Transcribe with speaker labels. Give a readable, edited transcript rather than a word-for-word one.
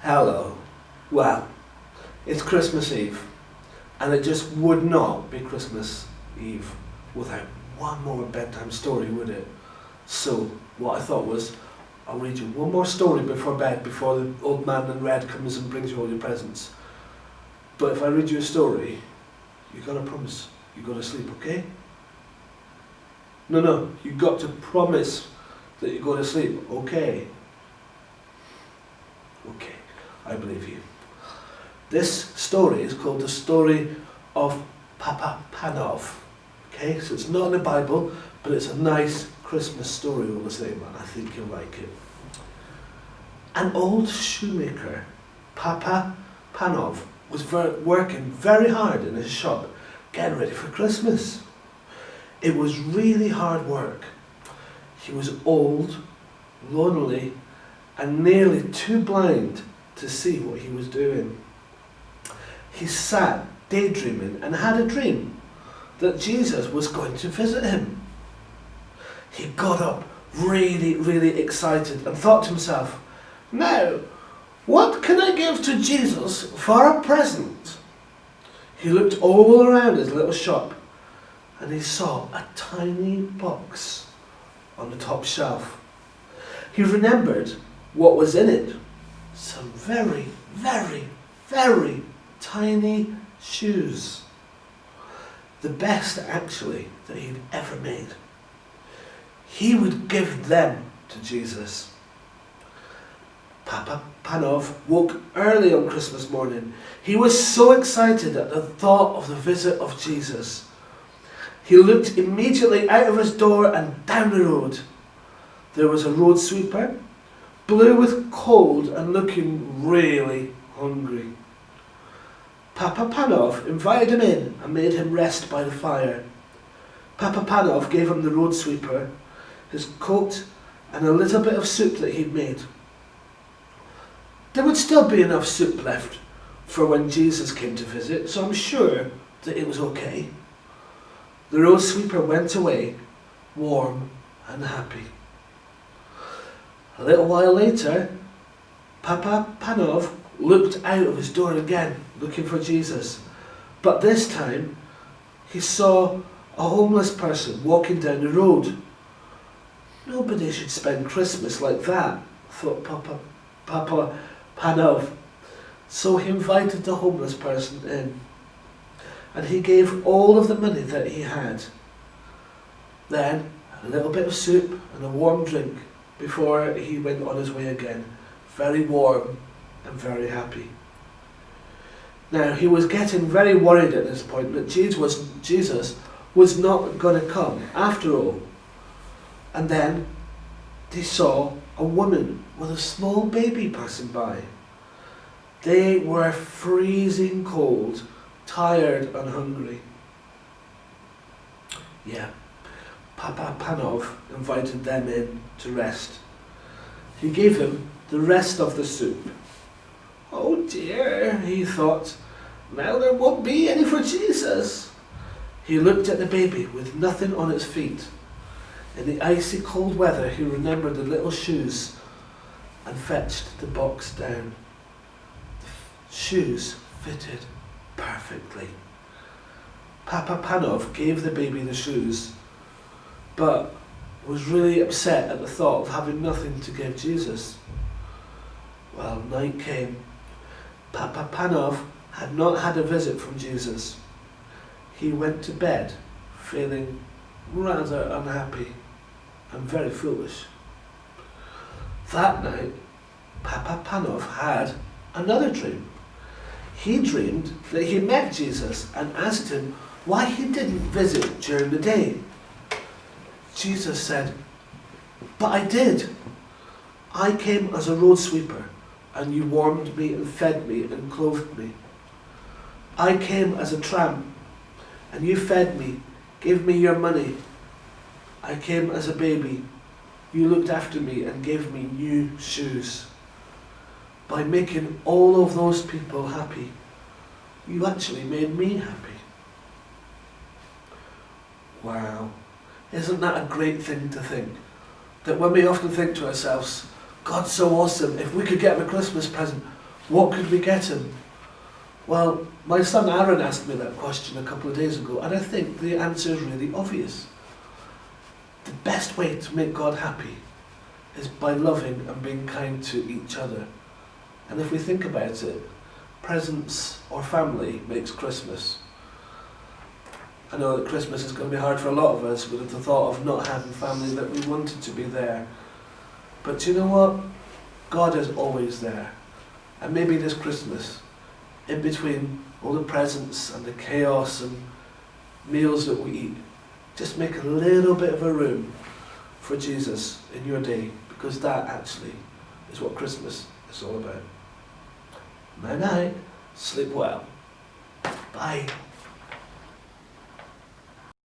Speaker 1: Hello. Well, it's Christmas Eve, and it just would not be Christmas Eve without one more bedtime story, would it? So, what I thought was, I'll read you one more story before bed, before the old man in red comes and brings you all your presents. But if I read you a story, you gotta promise you go to sleep, okay? No, you got to promise that you go to sleep, okay? Okay, I believe you. This story is called the story of Papa Panov. Okay, so it's not in the Bible, but it's a nice Christmas story all the same, and I think you'll like it. An old shoemaker, Papa Panov, was working very hard in his shop, getting ready for Christmas. It was really hard work. He was old, lonely, and nearly too blind to see what he was doing. He sat daydreaming and had a dream that Jesus was going to visit him. He got up really excited and thought to himself, "Now, what can I give to Jesus for a present?" He looked all around his little shop and he saw a tiny box on the top shelf. He remembered what was in it. Some very tiny shoes. The best, actually, that he'd ever made. He would give them to Jesus. Papa Panov woke early on Christmas morning. He was so excited at the thought of the visit of Jesus. He looked immediately out of his door and down the road. There was a road sweeper, blue with cold and looking really hungry. Papa Panov invited him in and made him rest by the fire. Papa Panov gave him the road sweeper, his coat, and a little bit of soup that he'd made. There would still be enough soup left for when Jesus came to visit, so I'm sure that it was okay. The road sweeper went away, warm and happy. A little while later, Papa Panov looked out of his door again, looking for Jesus. But this time, he saw a homeless person walking down the road. Nobody should spend Christmas like that, thought Papa Panov. So he invited the homeless person in, and he gave all of the money that he had. Then, a little bit of soup and a warm drink before he went on his way again, very warm and very happy. Now, he was getting very worried at this point that Jesus was not going to come after all. And then they saw a woman with a small baby passing by. They were freezing cold, tired and hungry. Yeah, Papa Panov invited them in to rest. He gave him the rest of the soup. Oh dear, he thought, now there won't be any for Jesus. He looked at the baby with nothing on its feet. In the icy cold weather, he remembered the little shoes and fetched the box down. The shoes fitted perfectly. Papa Panov gave the baby the shoes, but was really upset at the thought of having nothing to give Jesus. Well, night came. Papa Panov had not had a visit from Jesus. He went to bed feeling rather unhappy and very foolish. That night, Papa Panov had another dream. He dreamed that he met Jesus and asked him why he didn't visit during the day. Jesus said, "But I did. I came as a road sweeper, and you warmed me and fed me and clothed me. I came as a tramp, and you fed me, gave me your money. I came as a baby. You looked after me and gave me new shoes. By making all of those people happy, you actually made me happy." Wow, isn't that a great thing to think? That when we often think to ourselves, God's so awesome, if we could get him a Christmas present, What could we get him? Well, my son Aaron asked me that question a couple of days ago, and I think the answer is really obvious. The best way to make God happy is by loving and being kind to each other. And if we think about it, presents or family makes Christmas. I know that Christmas is going to be hard for a lot of us with the thought of not having family that we wanted to be there. But do you know what? God is always there. And maybe this Christmas, in between all the presents and the chaos and meals that we eat, just make a little bit of a room for Jesus in your day, because that actually is what Christmas is all about. Night night, sleep well. Bye.